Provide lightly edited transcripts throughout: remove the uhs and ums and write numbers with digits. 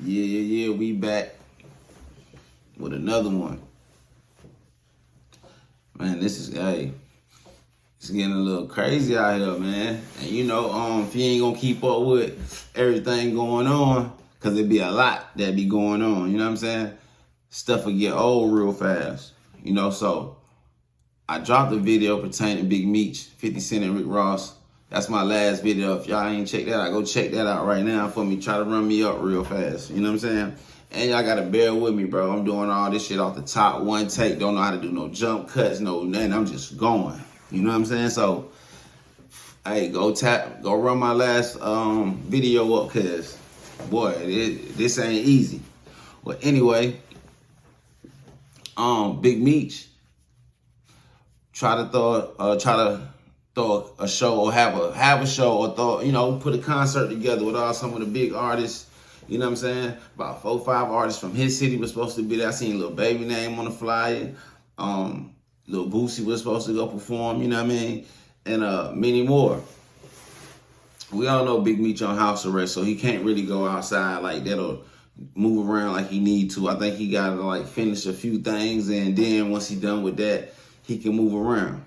Yeah, we back with another one. Man, it's getting a little crazy out here, man. And if you ain't gonna keep up with everything going on, cause it be a lot that be going on, you know what I'm saying? Stuff will get old real fast, so I dropped a video pertaining to Big Meech, 50 Cent and Rick Ross. That's my last video. If y'all ain't checked that out, go check that out right now for me. Try to run me up real fast. You know what I'm saying? And y'all gotta bear with me, bro. I'm doing all this shit off the top, one take. Don't know how to do no jump cuts, no nothing. I'm just going. You know what I'm saying? So, hey, go run my last video up, cause boy, this ain't easy. Well, anyway, Big Meech try to throw a show or have a show or put a concert together with some of the big artists. You know what I'm saying? About 4 or 5 artists from his city was supposed to be there. I seen Lil Baby name on the flyer. Lil Boosie was supposed to go perform, you know what I mean? And many more. We all know Big Meech on house arrest, so he can't really go outside like that or move around like he need to. I think he got to finish a few things, and then once he done with that, he can move around.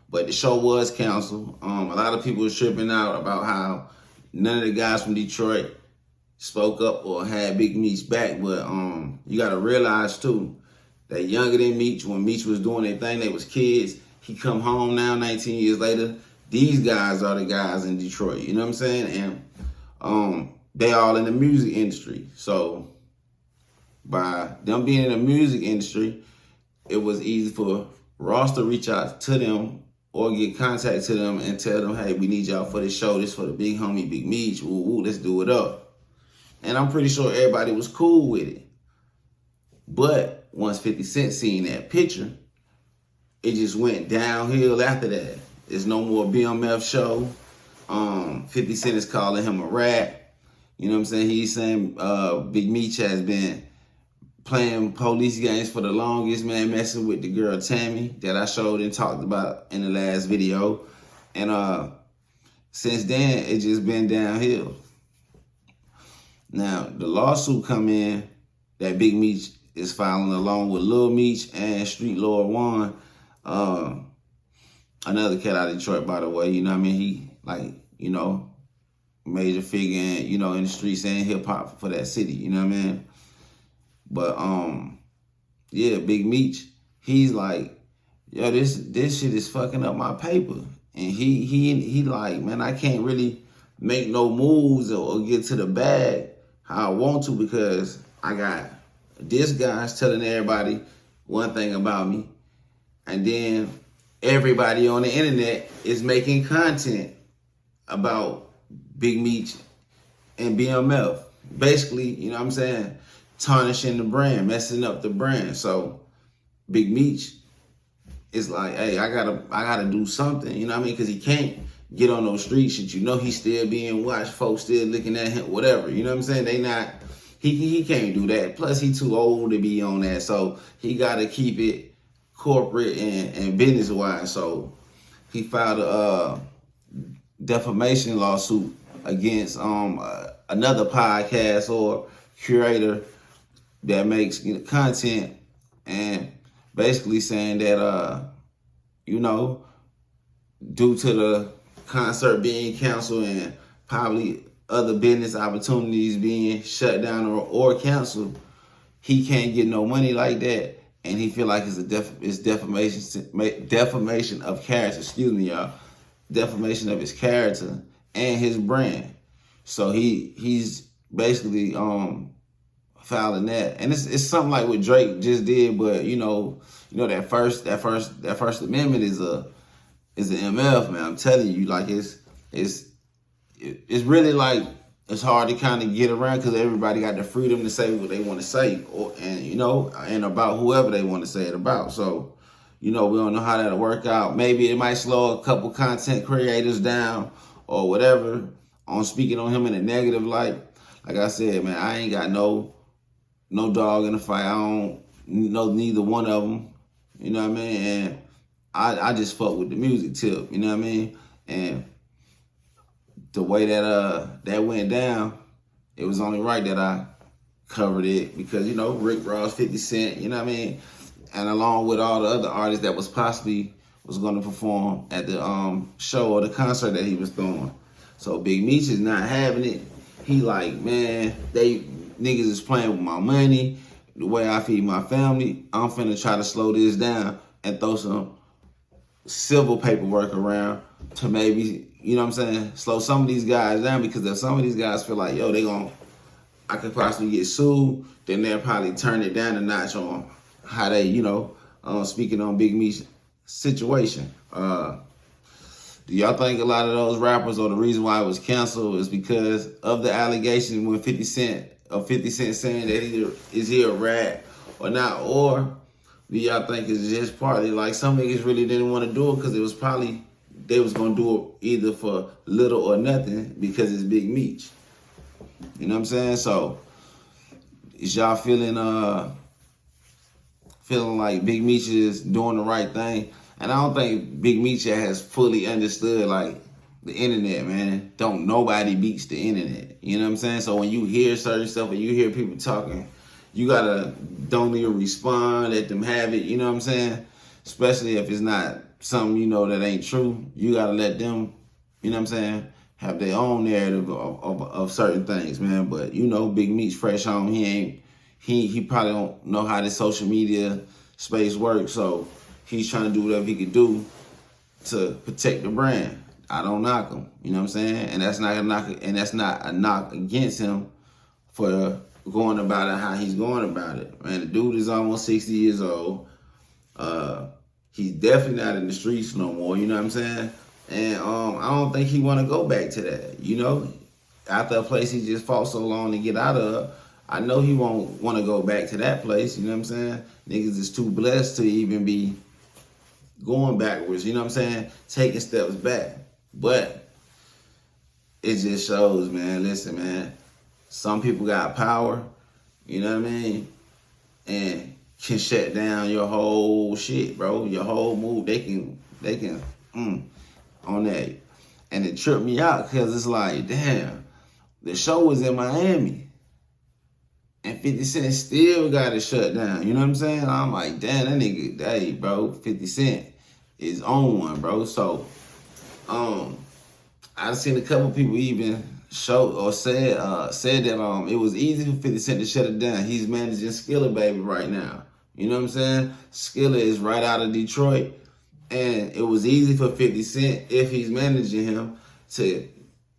But the show was canceled. A lot of people were tripping out about how none of the guys from Detroit spoke up or had Big Meech back. But you got to realize, too, that younger than Meech, when Meech was doing their thing, they was kids. He come home now, 19 years later. These guys are the guys in Detroit. You know what I'm saying? And they all in the music industry. So by them being in the music industry, it was easy for Ross to reach out to them or get contact to them and tell them, hey, we need y'all for this show. This for the big homie, Big Meech. Ooh, let's do it up. And I'm pretty sure everybody was cool with it. But once 50 Cent seen that picture, it just went downhill after that. There's no more BMF show. 50 Cent is calling him a rat. You know what I'm saying? He's saying Big Meech has been playing police games for the longest, man, messing with the girl Tammy that I showed and talked about in the last video. And since then, it just been downhill. Now, the lawsuit come in that Big Meech is filing along with Lil Meech and Street Lord Juan, another cat out of Detroit, by the way. You know what I mean? He, major figure in the streets and hip-hop for that city. You know what I mean? But yeah, Big Meech, he's like, yo, this shit is fucking up my paper, and he like, man, I can't really make no moves or get to the bag how I want to because I got this guy's telling everybody one thing about me, and then everybody on the internet is making content about Big Meech and BMF. Basically, you know what I'm saying? Tarnishing the brand, messing up the brand. So Big Meech is like, hey, I gotta do something, you know what I mean? Because he can't get on those street shit. He's still being watched, folks still looking at him, whatever. You know what I'm saying? He can't do that. Plus, he too old to be on that. So he gotta keep it corporate and business wise. So he filed a defamation lawsuit against another podcast or curator that makes content, and basically saying that due to the concert being canceled and probably other business opportunities being shut down or canceled, he can't get no money like that, and he feel like it's defamation of character. Excuse me, y'all. Defamation of his character and his brand. So he's basically filing that, and it's something like what Drake just did, but that First Amendment is an MF, man. I'm telling you, like it's really like it's hard to kind of get around because everybody got the freedom to say what they want to say, and about whoever they want to say it about. So we don't know how that'll work out. Maybe it might slow a couple content creators down or whatever on speaking on him in a negative light. Like I said, man, I ain't got no dog in the fight. I don't know neither one of them. You know what I mean? And I just fuck with the music tip. You know what I mean? And the way that went down, it was only right that I covered it because, you know, Rick Ross, 50 Cent, you know what I mean? And along with all the other artists that was possibly was going to perform at the show or the concert that he was throwing. So Big Meech is not having it. He like, man, they niggas is playing with my money, the way I feed my family. I'm finna try to slow this down and throw some civil paperwork around to maybe, you know what I'm saying, slow some of these guys down, because if some of these guys feel like, yo, I could possibly get sued, then they'll probably turn it down a notch on how they, you know, speaking on Big Meech's situation. Do y'all think a lot of those rappers, or the reason why it was canceled, is because of the allegations when 50 Cent saying that is he a rat or not? Or do y'all think it's just partly like some niggas really didn't want to do it because it was probably they was gonna do it either for little or nothing because it's Big Meech? You know what I'm saying? So is y'all feeling like Big Meech is doing the right thing? And I don't think Big Meech has fully understood like the internet, man. Don't nobody beats the internet. You know what I'm saying? So when you hear certain stuff or you hear people talking, you gotta don't even respond, let them have it. You know what I'm saying? Especially if it's not something you know that ain't true. You gotta let them, you know what I'm saying, have their own narrative of certain things, man. But you know, Big Meech fresh home. He probably don't know how this social media space works, so he's trying to do whatever he can do to protect the brand. I don't knock him, you know what I'm saying? And that's not a knock against him for going about it how he's going about it. Man, the dude is almost 60 years old. He's definitely not in the streets no more, you know what I'm saying? And I don't think he want to go back to that, you know? After a place he just fought so long to get out of, I know he won't want to go back to that place, you know what I'm saying? Niggas is too blessed to even be going backwards, you know what I'm saying? Taking steps back. But it just shows, man, listen, man, some people got power, you know what I mean? And can shut down your whole shit, bro. Your whole move. They can on that. And it tripped me out because it's like, damn, the show was in Miami. And 50 Cent still got it shut down. You know what I'm saying? I'm like, damn, that nigga, hey, bro, 50 Cent is on one, bro. So, I've seen a couple people even show or said that it was easy for 50 Cent to shut it down. He's managing Skilla Baby right now. You know what I'm saying? Skilla is right out of Detroit. And it was easy for 50 Cent, if he's managing him, to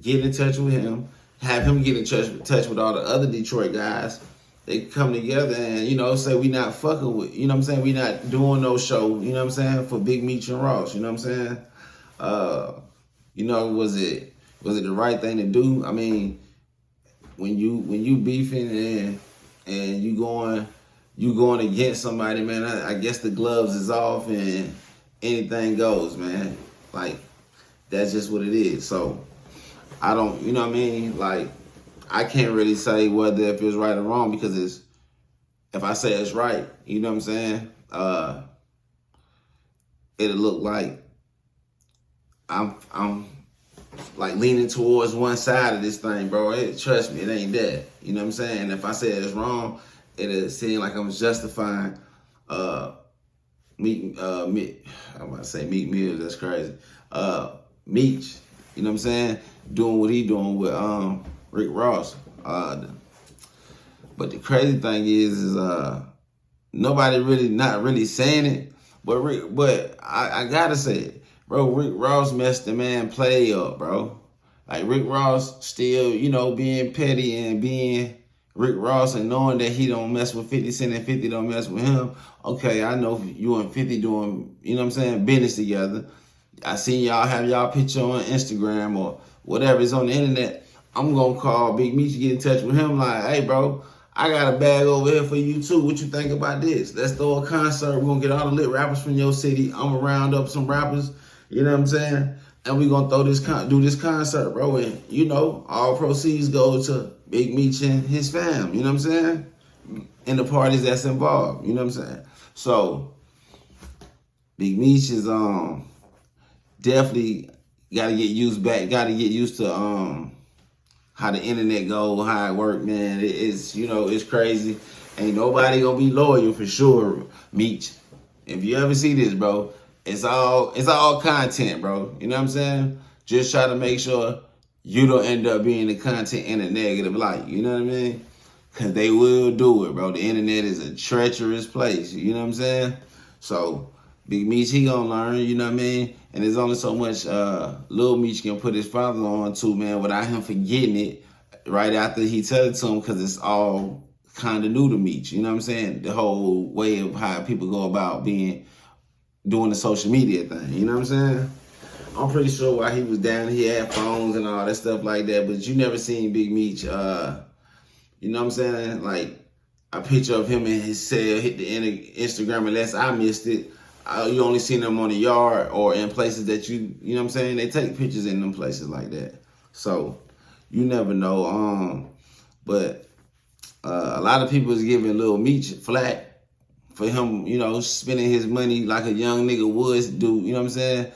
get in touch with him, have him get in touch with all the other Detroit guys. They come together and, you know, say we not fucking with, you know what I'm saying? We not doing no show, you know what I'm saying, for Big Meech and Ross, you know what I'm saying? You know, was it the right thing to do? I mean, when you beefing and you going against somebody, man, I guess the gloves is off and anything goes, man. Like, that's just what it is. So I don't, you know what I mean? Like, I can't really say whether if it's right or wrong, because if I say it's right, you know what I'm saying? It'll look like I'm like leaning towards one side of this thing, bro. Trust me, it ain't that. You know what I'm saying? And if I say it's wrong, it'll seem like I'm justifying I'm about to say Meek Mills, that's crazy. Meech, you know what I'm saying? Doing what he doing with Rick Ross. But the crazy thing is nobody really not really saying it, but I gotta say it, bro. Rick Ross messed the man play up, bro. Like, Rick Ross still, you know, being petty and being Rick Ross and knowing that he don't mess with 50 Cent and 50 don't mess with him. Okay, I know you and 50 doing, you know what I'm saying, business together. I seen y'all have y'all picture on Instagram or whatever is on the internet. I'm gonna call Big Meech to get in touch with him like, hey, bro, I got a bag over here for you too. What you think about this? Let's throw a concert. We're gonna get all the lit rappers from your city. I'm gonna round up some rappers, you know what I'm saying? And we're gonna do this concert, bro. And, you know, all proceeds go to Big Meech and his fam, you know what I'm saying? And the parties that's involved, you know what I'm saying? So Big Meech is definitely gotta get used to how the internet go, how it work, man. It's, you know, it's crazy. Ain't nobody gonna be loyal for sure, Meech. If you ever see this, bro, it's all content, bro. You know what I'm saying? Just try to make sure you don't end up being the content in a negative light. You know what I mean? Because they will do it, bro. The internet is a treacherous place. You know what I'm saying? So, Big Meech, he gonna learn, you know what I mean? And there's only so much Lil Meech can put his father on to, man, without him forgetting it right after he tell it to him, because it's all kind of new to Meech. You know what I'm saying? The whole way of how people go about doing the social media thing. You know what I'm saying? I'm pretty sure while he was down, he had phones and all that stuff like that, but you never seen Big Meech, you know what I'm saying? Like a picture of him in his cell hit the Instagram, unless I missed it. You only seen them on the yard or in places that you know what I'm saying? They take pictures in them places like that. So you never know. But a lot of people is giving Lil Meech flack for him, you know, spending his money like a young nigga would do, you know what I'm saying?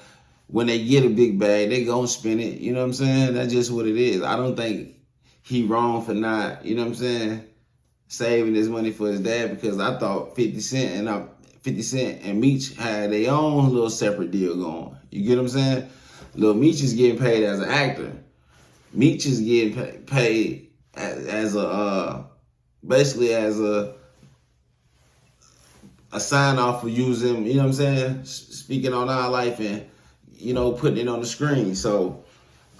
When they get a big bag, they gonna spend it, you know what I'm saying? That's just what it is. I don't think he wrong for not, you know what I'm saying, saving his money for his dad, because I thought 50 Cent and Meech had their own little separate deal going. You get what I'm saying? Lil Meech is getting paid as an actor. Meech is getting paid as a basically as a sign off for using, you know what I'm saying, speaking on our life and, you know, putting it on the screen. So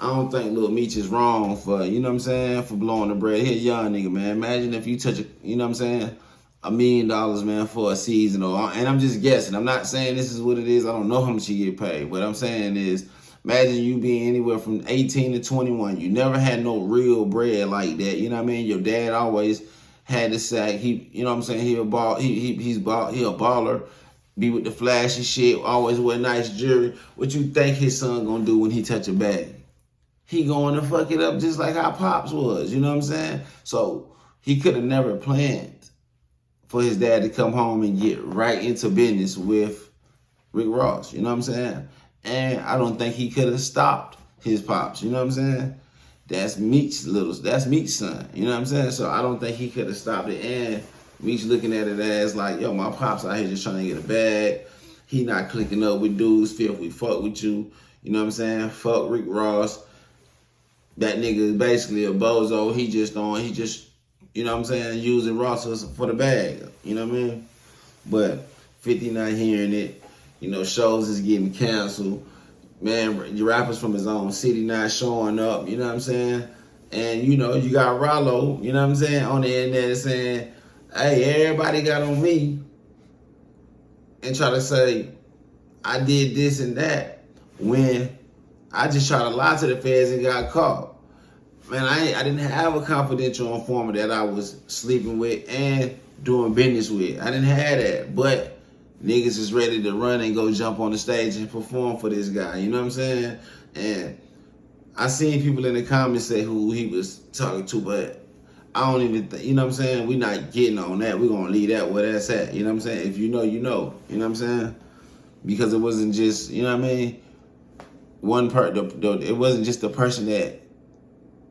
I don't think Lil Meech is wrong for, you know what I'm saying, for blowing the bread. Here, young nigga, man. Imagine if you touch, you know what I'm saying, $1 million, man, for a season. And I'm just guessing. I'm not saying this is what it is. I don't know how much you get paid. What I'm saying is, imagine you being anywhere from 18 to 21. You never had no real bread like that. You know what I mean? Your dad always had the sack. He, you know what I'm saying? He a baller. Be with the flashy shit. Always wear nice jewelry. What you think his son gonna do when he touch a bag? He going to fuck it up just like how Pops was. You know what I'm saying? So he could have never planned for his dad to come home and get right into business with Rick Ross. You know what I'm saying? And I don't think he could have stopped his Pops. You know what I'm saying? That's Meech's son. You know what I'm saying? So I don't think he could have stopped it. And Meech looking at it as like, yo, my Pops out here just trying to get a bag. He not clicking up with dudes, feel if we fuck with you. You know what I'm saying? Fuck Rick Ross. That nigga is basically a bozo. He just, you know what I'm saying, using Ross for the bag. You know what I mean? But 50 not hearing it. You know, shows is getting canceled. Man, rappers from his own city not showing up. You know what I'm saying? And, you know, you got Rollo, you know what I'm saying, on the internet saying, hey, everybody got on me. And try to say, I did this and that. When I just tried to lie to the feds and got caught. Man, I didn't have a confidential informant that I was sleeping with and doing business with. I didn't have that. But niggas is ready to run and go jump on the stage and perform for this guy. You know what I'm saying? And I seen people in the comments say who he was talking to, but I don't even think, you know what I'm saying? We not getting on that. We're going to leave that where that's at. You know what I'm saying? If you know, you know. You know what I'm saying? Because it wasn't just, you know what I mean? It wasn't just the person that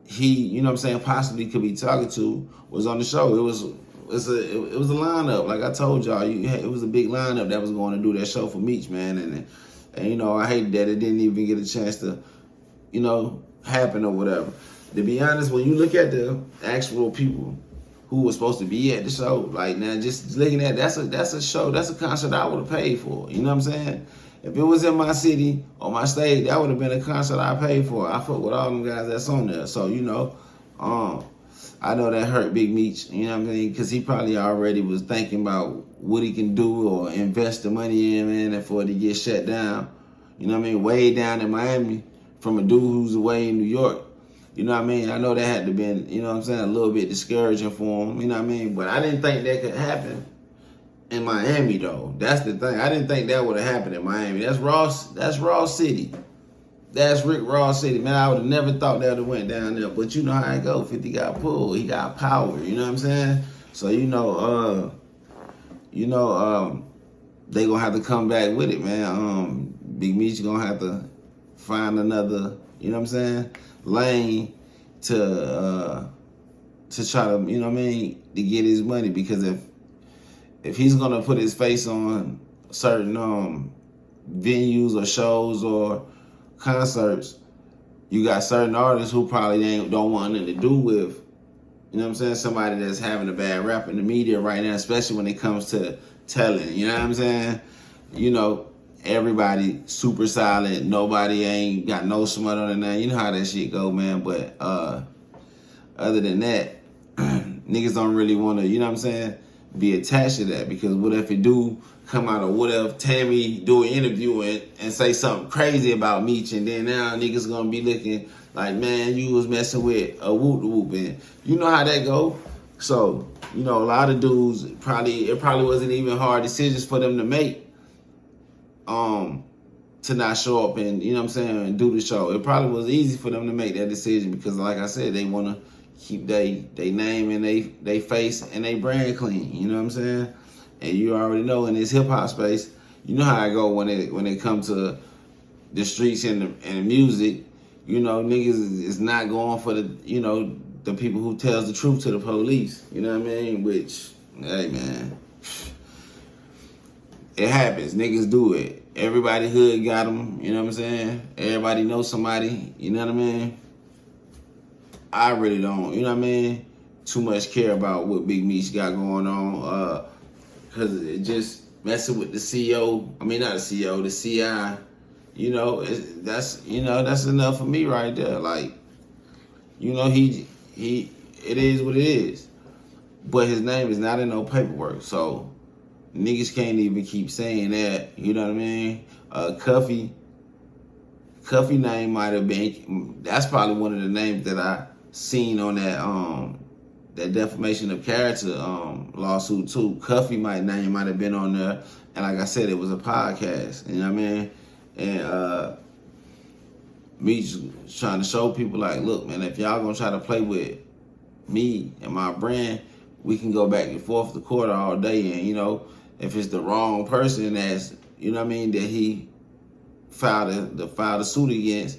he, you know what I'm saying, possibly could be talking to was on the show. It was a lineup. Like I told y'all, it was a big lineup that was going to do that show for Meech, man. And you know, I hate that it didn't even get a chance to, you know, happen or whatever. To be honest, when you look at the actual people who was supposed to be at the show, like now just looking at that's a show, that's a concert I would have paid for. You know what I'm saying? If it was in my city or my state, that would have been a concert I paid for. I fuck with all them guys that's on there. So, you know, I know that hurt Big Meech, you know what I mean? Because he probably already was thinking about what he can do or invest the money in, man, for it to get shut down. You know what I mean? Way down in Miami from a dude who's away in New York. You know what I mean? I know that had to been, you know what I'm saying, a little bit discouraging for him. You know what I mean? But I didn't think that could happen in Miami, though. That's the thing. I didn't think that would have happened in Miami. That's Ross City. That's Rick Ross City. Man, I would have never thought that would have went down there. But you know how it go. 50 got pulled. He got power. You know what I'm saying? So, they going to have to come back with it, man. Big Meech going to have to find another, you know what I'm saying, lane to try to, you know what I mean, to get his money. Because if he's gonna put his face on certain venues or shows or concerts, you got certain artists who probably don't want nothing to do with, you know what I'm saying, somebody that's having a bad rap in the media right now, especially when it comes to telling, you know what I'm saying? You know, everybody super silent, nobody ain't got no smut on it. You know how that shit go, man. But other than that, niggas don't really want to, you know what I'm saying, be attached to that. Because what if it do come out, or what if Tammy do an interview and say something crazy about Meech, and then now niggas gonna be looking like, man, you was messing with a whoop whoop, and you know how that go. So, you know, a lot of dudes it probably wasn't even hard decisions for them to make, to not show up and, you know what I'm saying, and do the show. It probably was easy for them to make that decision because, like I said, they want to keep they name and they face and they brand clean, you know what I'm saying? And you already know in this hip hop space, you know how I go when it comes to the streets and the music. You know, niggas is not going for the, you know, the people who tells the truth to the police. You know what I mean? Which, hey man, it happens. Niggas do it. Everybody hood got them. You know what I'm saying? Everybody knows somebody. You know what I mean? I really don't, you know what I mean, too much care about what Big Meech got going on, because it just messing with the CEO. I mean, not the CEO, the CI. You know, that's enough for me right there. Like, you know, it is what it is. But his name is not in no paperwork, so niggas can't even keep saying that. You know what I mean? Cuffy name might have been. That's probably one of the names that I seen on that defamation of character lawsuit too. Cuffy name might have been on there, and like I said, it was a podcast. You know what I mean? And me trying to show people like, look, man, if y'all gonna try to play with me and my brand, we can go back and forth to court all day. And you know, if it's the wrong person that's, you know what I mean, that he filed a suit against,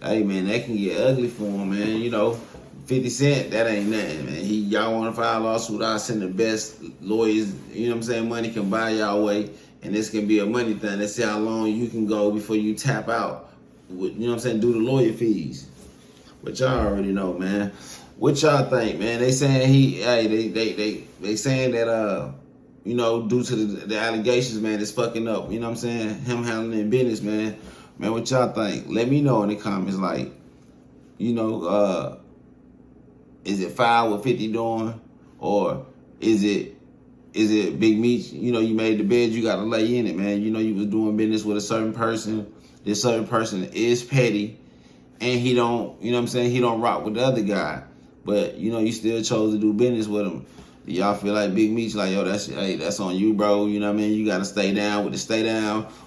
hey man, that can get ugly for him, man. You know, 50 Cent, that ain't nothing, man. Y'all want to file a lawsuit, I'll send the best lawyers, you know what I'm saying, money can buy y'all way, and this can be a money thing. Let's see how long you can go before you tap out with, you know what I'm saying, do the lawyer fees. But y'all already know, man. What y'all think, man? They saying they saying that you know, due to the allegations, man, it's fucking up. You know what I'm saying? Him handling business, man. Man, what y'all think? Let me know in the comments. Like, you know, is it foul what 50 doing, or is it Big Meech? You know, you made the bed, you got to lay in it, man. You know, you was doing business with a certain person. This certain person is petty, and he don't, you know what I'm saying, he don't rock with the other guy. But, you know, you still chose to do business with him. Y'all feel like Big Meech, like, yo, that's on you, bro. You know what I mean? You got to stay down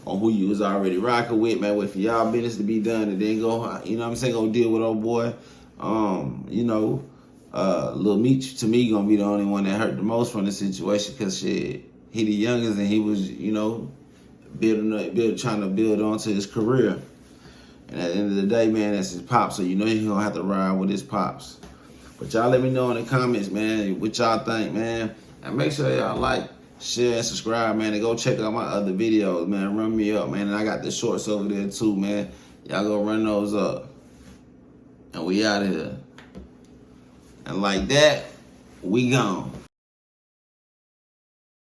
on who you was already rocking with, man. Wait for y'all business to be done and then go, you know what I'm saying, go deal with old boy. You know, Lil Meech, to me, gonna be the only one that hurt the most from the situation, because shit, he the youngest and he was, you know, trying to build onto his career. And at the end of the day, man, that's his pops, so you know he's gonna have to ride with his pops. But y'all let me know in the comments, man, what y'all think, man. And make sure y'all like, share, and subscribe, man. And go check out my other videos, man. Run me up, man. And I got the shorts over there too, man. Y'all go run those up. And we out of here. And like that, we gone.